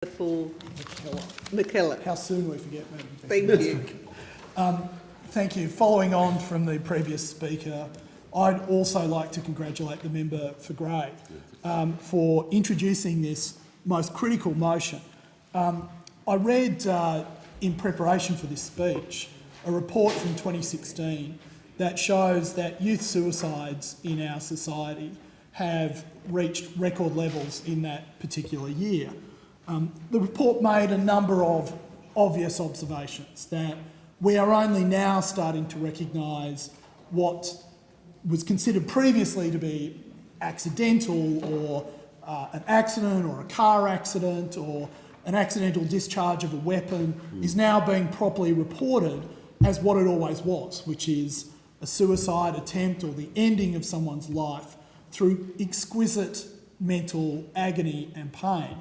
for McKellar. How soon we forget, Madam Thank you. Thank you. Following on from the previous speaker, I'd also like to congratulate the member for Grey for introducing this most critical motion. I read in preparation for this speech a report from 2016 that shows that youth suicides in our society have reached record levels in that particular year. The report made a number of obvious observations that we are only now starting to recognise what was considered previously to be accidental or an accident or a car accident or an accidental discharge of a weapon is now being properly reported as what it always was, which is a suicide attempt or the ending of someone's life through exquisite mental agony and pain.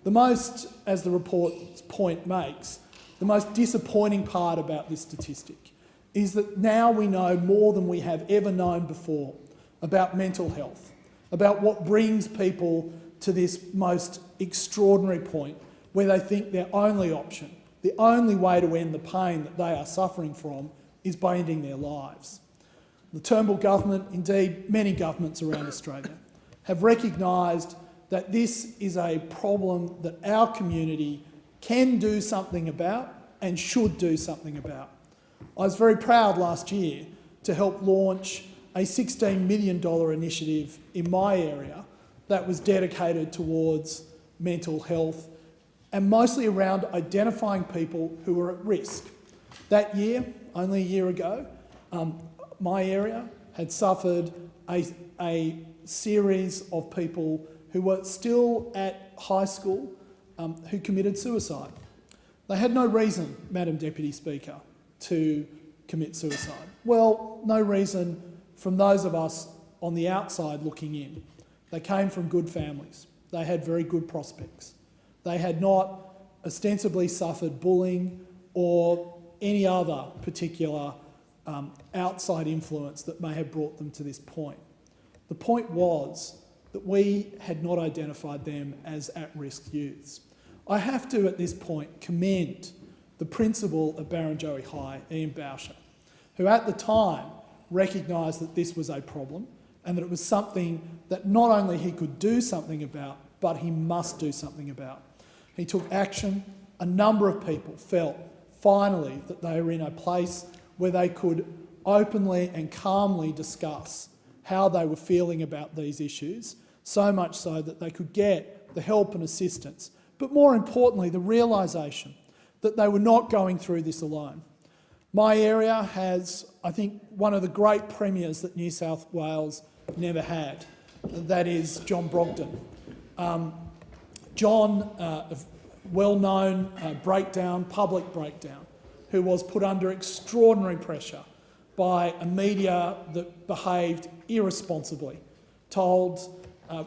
The most, as the report's point makes, the most disappointing part about this statistic is that now we know more than we have ever known before about mental health, about what brings people to this most extraordinary point where they think their only option, the only way to end the pain that they are suffering from is by ending their lives. The Turnbull government, indeed many governments around Australia, have recognised that this is a problem that our community can do something about and should do something about. I was very proud last year to help launch a $16 million initiative in my area that was dedicated towards mental health and mostly around identifying people who are at risk. That year, only a year ago, my area had suffered a series of people who were still at high school who committed suicide. They had no reason, Madam Deputy Speaker, to commit suicide. Well, no reason from those of us on the outside looking in. They came from good families. They had very good prospects. They had not ostensibly suffered bullying or any other particular outside influence that may have brought them to this point. The point was that we had not identified them as at-risk youths. I have to, at this point, commend the principal of Barrenjoey High, Ian Boucher, who at the time recognised that this was a problem and that it was something that not only he could do something about, but he must do something about. He took action. A number of people felt, finally, that they were in a place where they could openly and calmly discuss how they were feeling about these issues, so much so that they could get the help and assistance, but more importantly, the realisation that they were not going through this alone. My area has, I think, one of the great premiers that New South Wales never had. That is John Brogden. John, a well-known public breakdown, who was put under extraordinary pressure by a media that behaved irresponsibly,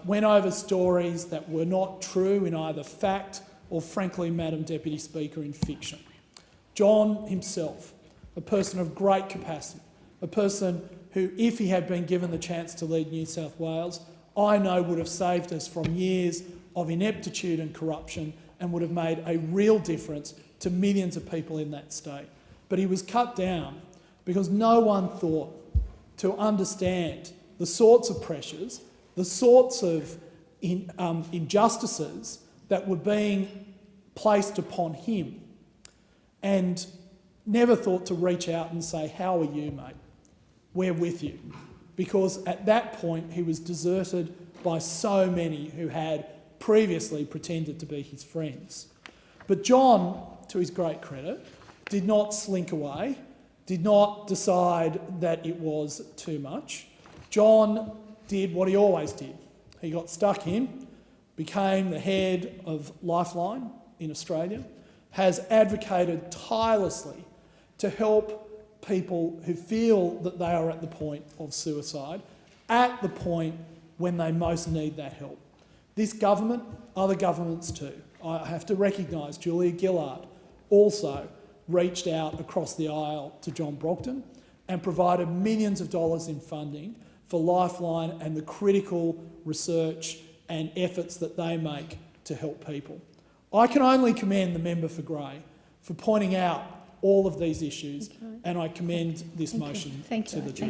went over stories that were not true in either fact or, frankly, Madam Deputy Speaker, in fiction. John himself, a person of great capacity, a person who, if he had been given the chance to lead New South Wales, I know would have saved us from years of ineptitude and corruption and would have made a real difference to millions of people in that state. But he was cut down because no one thought to understand the sorts of pressures, the sorts of injustices that were being placed upon him, and never thought to reach out and say, "How are you, mate? We're with you." Because at that point he was deserted by so many who had previously pretended to be his friends. But John, to his great credit, did not slink away, did not decide that it was too much. John did what he always did. He got stuck in, became the head of Lifeline in Australia, has advocated tirelessly to help people who feel that they are at the point of suicide, at the point when they most need that help. This government, other governments too, I have to recognise Julia Gillard also reached out across the aisle to John Brogden and provided millions of dollars in funding for Lifeline and the critical research and efforts that they make to help people. I can only commend the member for Grey for pointing out all of these issues, and I commend this motion Thank to you. the chair.